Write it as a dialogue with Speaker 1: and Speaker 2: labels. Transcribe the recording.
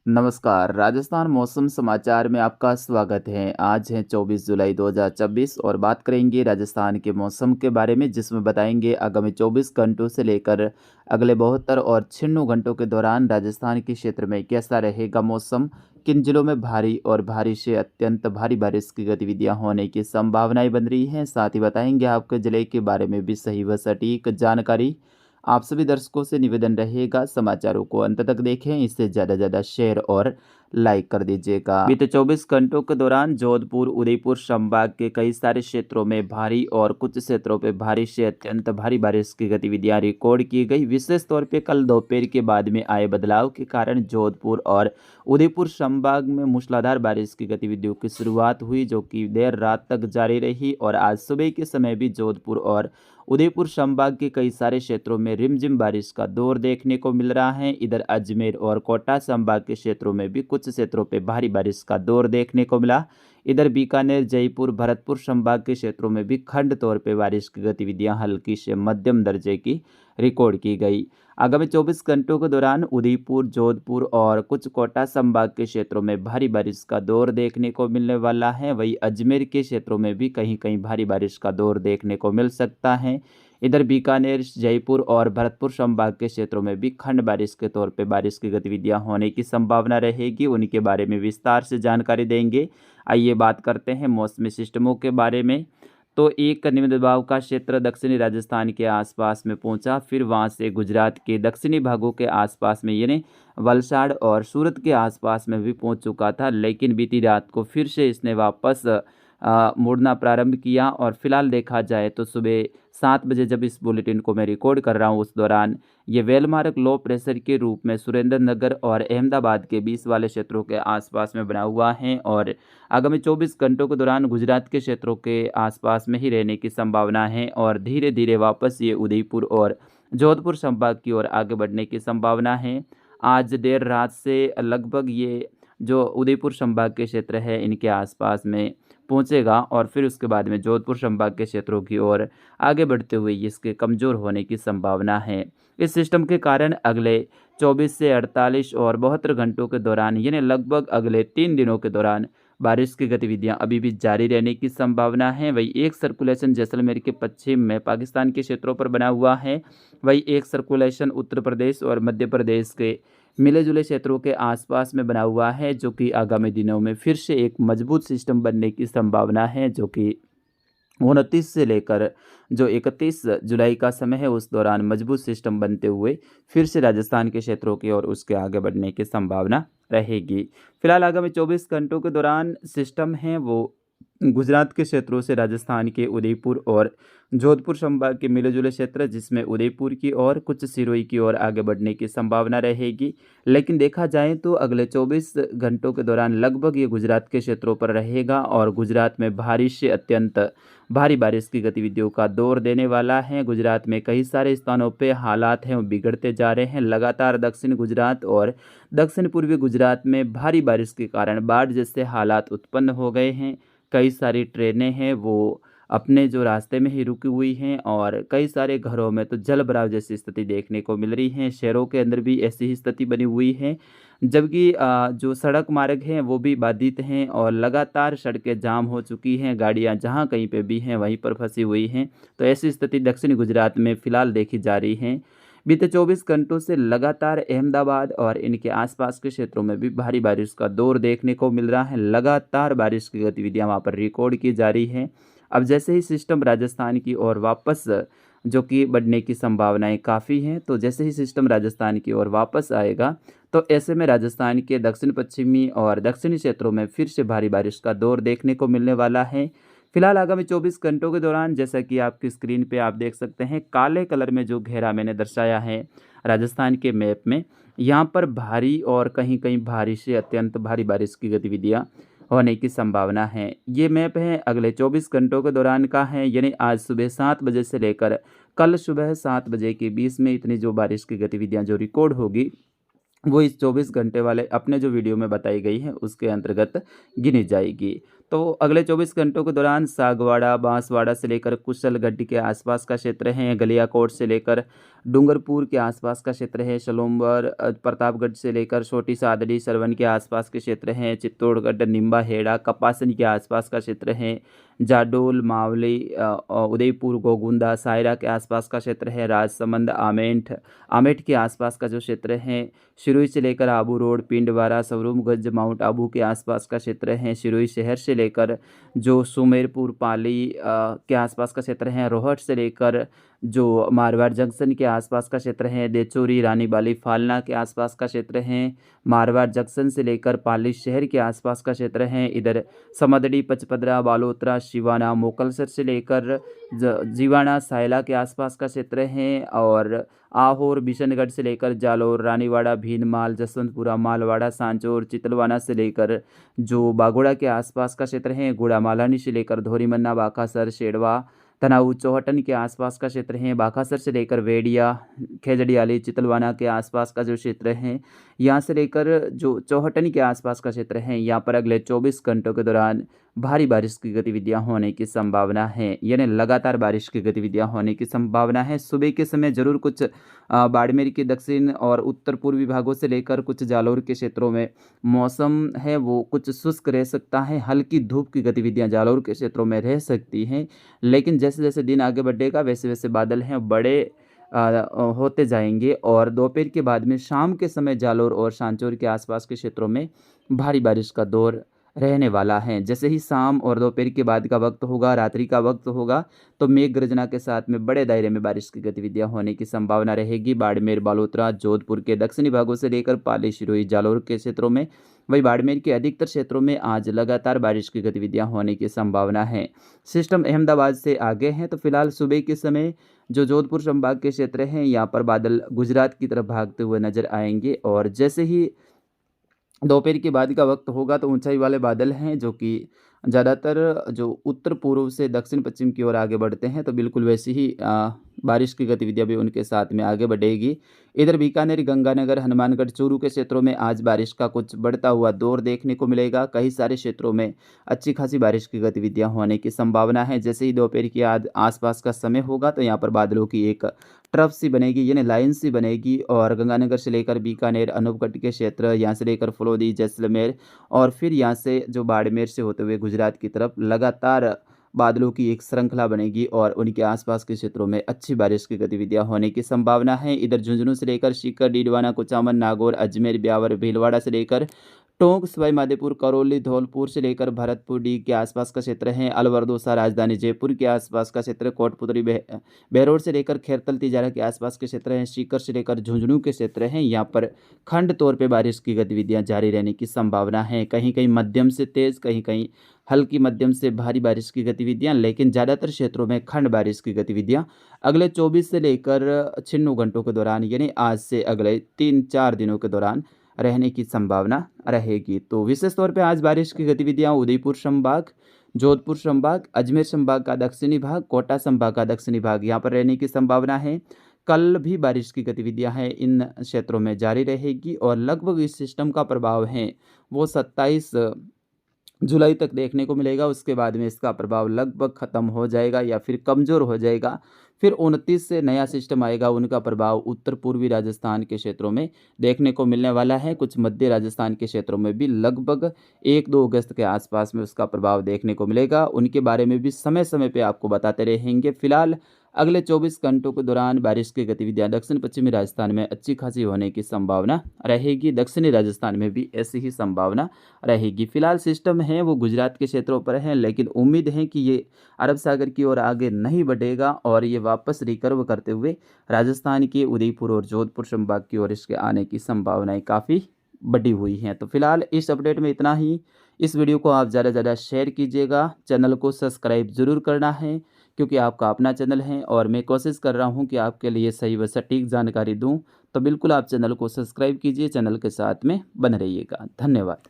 Speaker 1: नमस्कार, राजस्थान मौसम समाचार में आपका स्वागत है। आज है 24 जुलाई 2024 और बात करेंगे राजस्थान के मौसम के बारे में, जिसमें बताएंगे आगामी 24 घंटों से लेकर अगले 72 और 96 घंटों के दौरान राजस्थान के क्षेत्र में कैसा रहेगा मौसम, किन जिलों में भारी और भारी से अत्यंत भारी बारिश की गतिविधियां होने की संभावनाएं बन रही हैं। साथ ही बताएंगे आपके जिले के बारे में भी सही व सटीक जानकारी। आप सभी दर्शकों से निवेदन रहेगा, समाचारों को अंत तक देखें, इससे ज़्यादा शेयर और लाइक कर दीजिएगा। बीते 24 घंटों के दौरान जोधपुर उदयपुर संभाग के कई सारे क्षेत्रों में भारी और कुछ क्षेत्रों पे भारी से अत्यंत भारी बारिश की गतिविधियां रिकॉर्ड की गई। विशेष तौर पे कल दोपहर के बाद में आए बदलाव के कारण जोधपुर और उदयपुर संभाग में मूसलाधार बारिश की गतिविधियों की शुरुआत हुई, जो कि देर रात तक जारी रही और आज सुबह के समय भी जोधपुर और उदयपुर संभाग के कई सारे क्षेत्रों में रिमझिम बारिश का दौर देखने को मिल रहा है। इधर अजमेर और कोटा संभाग के क्षेत्रों में भी कुछ क्षेत्रों पर भारी बारिश का दौर देखने को मिला। इधर बीकानेर, जयपुर, भरतपुर संभाग के क्षेत्रों में भी खंड तौर पर बारिश की गतिविधियां हल्की से मध्यम दर्जे की रिकॉर्ड की गई। आगामी 24 घंटों के दौरान उदयपुर, जोधपुर और कुछ कोटा संभाग के क्षेत्रों में भारी बारिश का दौर देखने को मिलने वाला है। वहीं अजमेर के क्षेत्रों में भी कहीं कहीं भारी बारिश का दौर देखने को मिल सकता है। इधर बीकानेर, जयपुर और भरतपुर संभाग के क्षेत्रों में भी खंड बारिश के तौर पे बारिश की गतिविधियां होने की संभावना रहेगी। उनके बारे में विस्तार से जानकारी देंगे। आइए बात करते हैं मौसमी सिस्टमों के बारे में। तो एक निम्न दबाव का क्षेत्र दक्षिणी राजस्थान के आसपास में पहुंचा, फिर वहां से गुजरात के दक्षिणी भागों के आसपास में यानी वलसाड़ और सूरत के आसपास में भी पहुंच चुका था, लेकिन बीती रात को फिर से इसने वापस मुड़ना प्रारंभ किया। और फिलहाल देखा जाए तो सुबह 7 बजे जब इस बुलेटिन को मैं रिकॉर्ड कर रहा हूं, उस दौरान ये वेलमार्क लो प्रेशर के रूप में सुरेंद्रनगर और अहमदाबाद के बीच वाले क्षेत्रों के आसपास में बना हुआ है और आगामी 24 घंटों के दौरान गुजरात के क्षेत्रों के आसपास में ही रहने की संभावना है और धीरे धीरे वापस ये उदयपुर और जोधपुर संभाग की ओर आगे बढ़ने की संभावना है। आज देर रात से लगभग ये जो उदयपुर संभाग के क्षेत्र है इनके आसपास में पहुंचेगा और फिर उसके बाद में जोधपुर संभाग के क्षेत्रों की ओर आगे बढ़ते हुए इसके कमज़ोर होने की संभावना है। इस सिस्टम के कारण अगले 24 से 48 और 72 घंटों के दौरान यानी लगभग अगले 3 दिनों के दौरान बारिश की गतिविधियां अभी भी जारी रहने की संभावना है। वही एक सर्कुलेशन जैसलमेर के पश्चिम में पाकिस्तान के क्षेत्रों पर बना हुआ है। वही एक सर्कुलेशन उत्तर प्रदेश और मध्य प्रदेश के मिले जुले क्षेत्रों के आसपास में बना हुआ है, जो कि आगामी दिनों में फिर से एक मजबूत सिस्टम बनने की संभावना है, जो कि 29 से लेकर जो 31 जुलाई का समय है उस दौरान मजबूत सिस्टम बनते हुए फिर से राजस्थान के क्षेत्रों की ओर उसके आगे बढ़ने की संभावना रहेगी। फिलहाल आगामी 24 घंटों के दौरान सिस्टम है वो गुजरात के क्षेत्रों से राजस्थान के उदयपुर और जोधपुर संभाग के मिले जुले क्षेत्र, जिसमें उदयपुर की ओर कुछ सिरोही की ओर आगे बढ़ने की संभावना रहेगी। लेकिन देखा जाए तो अगले 24 घंटों के दौरान लगभग ये गुजरात के क्षेत्रों पर रहेगा और गुजरात में भारी से अत्यंत भारी बारिश की गतिविधियों का दौर देने वाला है। गुजरात में कई सारे स्थानों पे हालात हैं वो बिगड़ते जा रहे हैं। लगातार दक्षिण गुजरात और दक्षिण पूर्वी गुजरात में भारी बारिश के कारण बाढ़ जैसे हालात उत्पन्न हो गए हैं। कई सारी ट्रेनें हैं वो अपने जो रास्ते में ही रुकी हुई हैं और कई सारे घरों में तो जल भराव जैसी स्थिति देखने को मिल रही है। शहरों के अंदर भी ऐसी ही स्थिति बनी हुई है, जबकि जो सड़क मार्ग हैं वो भी बाधित हैं और लगातार सड़कें जाम हो चुकी हैं। गाड़ियां जहां कहीं पे भी हैं वहीं पर फंसी हुई हैं। तो ऐसी स्थिति दक्षिणी गुजरात में फ़िलहाल देखी जा रही है। बीते 24 घंटों से लगातार अहमदाबाद और इनके आसपास के क्षेत्रों में भी भारी बारिश का दौर देखने को मिल रहा है। लगातार बारिश की गतिविधियां वहां पर रिकॉर्ड की जा रही हैं। अब जैसे ही सिस्टम राजस्थान की ओर वापस जो कि बढ़ने की संभावनाएं काफ़ी हैं, तो जैसे ही सिस्टम राजस्थान की ओर वापस आएगा तो ऐसे में राजस्थान के दक्षिण पश्चिमी और दक्षिणी क्षेत्रों में फिर से भारी बारिश का दौर देखने को मिलने वाला है। फिलहाल आगामी 24 घंटों के दौरान जैसा कि आपकी स्क्रीन पे आप देख सकते हैं, काले कलर में जो घेरा मैंने दर्शाया है राजस्थान के मैप में, यहाँ पर भारी और कहीं कहीं भारी से अत्यंत भारी बारिश की गतिविधियाँ होने की संभावना है। ये मैप है अगले 24 घंटों के दौरान का है, यानी आज सुबह 7 बजे से लेकर कल सुबह 7 बजे के बीच में इतनी जो बारिश की गतिविधियां जो रिकॉर्ड होगी वो इस 24 घंटे वाले अपने जो वीडियो में बताई गई है उसके अंतर्गत गिनी जाएगी। तो अगले 24 घंटों के दौरान सागवाड़ा, बांसवाड़ा से लेकर कुशलगढ़ के आसपास का क्षेत्र है, गलियाकोट से लेकर डूंगरपुर के आसपास का क्षेत्र है, सलोमबर, प्रतापगढ़ से लेकर छोटी सादड़ी, सरवन के आसपास के क्षेत्र हैं, चित्तौड़गढ़, निम्बा, हेड़ा, कपासन के आसपास का क्षेत्र है, जाडोल, मावली, उदयपुर, गोगुंदा, सायरा के आसपास का क्षेत्र है, राजसमंद, आमेठ आमेठ के आसपास का जो क्षेत्र है, सिरोही से लेकर आबू रोड, पिंडवारा, सवरूमगंज, माउंट आबू के आसपास का क्षेत्र है, सिरोही शहर से लेकर जो सुमेरपुर, पाली के आसपास का क्षेत्र है, रोहट से लेकर जो मारवाड़ जंक्शन के आसपास का क्षेत्र है, देचौरी, रानीबाली, फालना के आसपास का क्षेत्र है, मारवाड़ जंक्शन से लेकर पाली शहर के आसपास का क्षेत्र है, इधर समदड़ी, पचपदरा, बालोतरा, शिवाना, मोकलसर से लेकर जीवाना, सायला के आसपास का क्षेत्र है, और आहोर, बिशनगढ़ से लेकर जालोर, रानीवाड़ा, भीनमाल, जसवंतपुरा, मालवाड़ा, सांचौर, चितलवाना से लेकर जो बागोड़ा के आसपास का क्षेत्र है, गुड़ामालानी से लेकर धोरीमन्ना, बाकासर, शेड़वा, तनाऊ, चौहटन के आसपास का क्षेत्र है, बाकासर से लेकर वेडिया, खेजड़ियाली, चितलवाना के आसपास का जो क्षेत्र है, यहाँ से लेकर जो चौहटन के आसपास का क्षेत्र है, यहाँ पर अगले 24 घंटों के दौरान भारी बारिश की गतिविधियां होने की संभावना है, यानी लगातार बारिश की गतिविधियां होने की संभावना है। सुबह के समय जरूर कुछ बाड़मेर के दक्षिण और उत्तर पूर्वी भागों से लेकर कुछ जालौर के क्षेत्रों में मौसम है वो कुछ शुष्क रह सकता है, हल्की धूप की गतिविधियां जालौर के क्षेत्रों में रह सकती हैं, लेकिन जैसे जैसे दिन आगे बढ़ेगा वैसे वैसे बादल हैं बड़े होते जाएंगे, और दोपहर के बाद में शाम के समय जालौर और सांचौर के आसपास के क्षेत्रों में भारी बारिश का दौर रहने वाला है। जैसे ही शाम और दोपहर के बाद का वक्त होगा, रात्रि का वक्त होगा, तो मेघ गर्जना के साथ में बड़े दायरे में बारिश की गतिविधियां होने की संभावना रहेगी। बाड़मेर, बालोतरा, जोधपुर के दक्षिणी भागों से लेकर पाली, सिरोही, जालौर के क्षेत्रों में, वही बाड़मेर के अधिकतर क्षेत्रों में आज लगातार बारिश की गतिविधियां होने की संभावना है। सिस्टम अहमदाबाद से आगे हैं, तो फिलहाल सुबह के समय जो जोधपुर संभाग के क्षेत्र हैं यहाँ पर बादल गुजरात की तरफ भागते हुए नजर आएंगे, और जैसे ही दोपहर के बाद का वक्त होगा तो ऊंचाई वाले बादल हैं जो कि ज़्यादातर जो उत्तर पूर्व से दक्षिण पश्चिम की ओर आगे बढ़ते हैं, तो बिल्कुल वैसी ही बारिश की गतिविधियां भी उनके साथ में आगे बढ़ेगी। इधर बीकानेर, गंगानगर, हनुमानगढ़, चूरू के क्षेत्रों में आज बारिश का कुछ बढ़ता हुआ दौर देखने को मिलेगा। कई सारे क्षेत्रों में अच्छी खासी बारिश की गतिविधियां होने की संभावना है। जैसे ही दोपहर के आसपास का समय होगा तो यहाँ पर बादलों की एक ट्रफ सी बनेगी, यानी लाइन सी बनेगी, और गंगानगर से लेकर बीकानेर, अनूपगढ़ के क्षेत्र, यहाँ से लेकर फलोदी, जैसलमेर, और फिर यहाँ से जो बाड़मेर से होते हुए गुजरात की तरफ लगातार बादलों की एक श्रृंखला बनेगी, और उनके आसपास के क्षेत्रों में अच्छी बारिश की गतिविधियां होने की संभावना है। इधर झुंझुनू से लेकर सीकर, डीडवाना, कुचामन, नागौर, अजमेर, ब्यावर, भीलवाड़ा से लेकर टोंक, सवाई माधोपुर, करौली, धौलपुर से लेकर भरतपुर डी के आसपास का क्षेत्र है, अलवर, दौसा, राजधानी जयपुर के आसपास का क्षेत्र, कोटपुतली, बहरोड से लेकर खैरतल, तिजारा के आसपास के क्षेत्र हैं, सीकर से लेकर झुंझुनू के क्षेत्र हैं। यहाँ पर खंड तौर पे बारिश की गतिविधियां जारी रहने की संभावना है। कहीं कहीं मध्यम से तेज, कहीं कहीं हल्की मध्यम से भारी बारिश की गतिविधियां, लेकिन ज़्यादातर क्षेत्रों में खंड बारिश की गतिविधियां अगले 24 से लेकर 96 घंटों के दौरान, यानी आज से अगले 3-4 दिनों के दौरान रहने की संभावना रहेगी। तो विशेष तौर पे आज बारिश की गतिविधियां उदयपुर संभाग, जोधपुर संभाग, अजमेर संभाग का दक्षिणी भाग, कोटा संभाग का दक्षिणी भाग, यहाँ पर रहने की संभावना है। कल भी बारिश की गतिविधियां हैं इन क्षेत्रों में जारी रहेगी, और लगभग इस सिस्टम का प्रभाव है वो 27 जुलाई तक देखने को मिलेगा। उसके बाद में इसका प्रभाव लगभग ख़त्म हो जाएगा या फिर कमज़ोर हो जाएगा। फिर 29 से नया सिस्टम आएगा, उनका प्रभाव उत्तर पूर्वी राजस्थान के क्षेत्रों में देखने को मिलने वाला है। कुछ मध्य राजस्थान के क्षेत्रों में भी लगभग 1-2 अगस्त के आसपास में उसका प्रभाव देखने को मिलेगा। उनके बारे में भी समय समय पे आपको बताते रहेंगे। फिलहाल अगले 24 घंटों के दौरान बारिश की गतिविधियां दक्षिण पश्चिमी राजस्थान में अच्छी खासी होने की संभावना रहेगी। दक्षिणी राजस्थान में भी ऐसी ही संभावना रहेगी। फिलहाल सिस्टम है वो गुजरात के क्षेत्रों पर है, लेकिन उम्मीद है कि ये अरब सागर की ओर आगे नहीं बढ़ेगा, और ये वापस रिकर्व करते हुए राजस्थान के उदयपुर और जोधपुर संभाग की ओर इसके आने की संभावनाएं काफ़ी बढ़ी हुई हैं। तो फिलहाल इस अपडेट में इतना ही। इस वीडियो को आप ज़्यादा से ज़्यादा शेयर कीजिएगा, चैनल को सब्सक्राइब ज़रूर करना है, क्योंकि आपका अपना चैनल है और मैं कोशिश कर रहा हूं कि आपके लिए सही व सटीक जानकारी दूं। तो बिल्कुल आप चैनल को सब्सक्राइब कीजिए, चैनल के साथ में बने रहिएगा। धन्यवाद।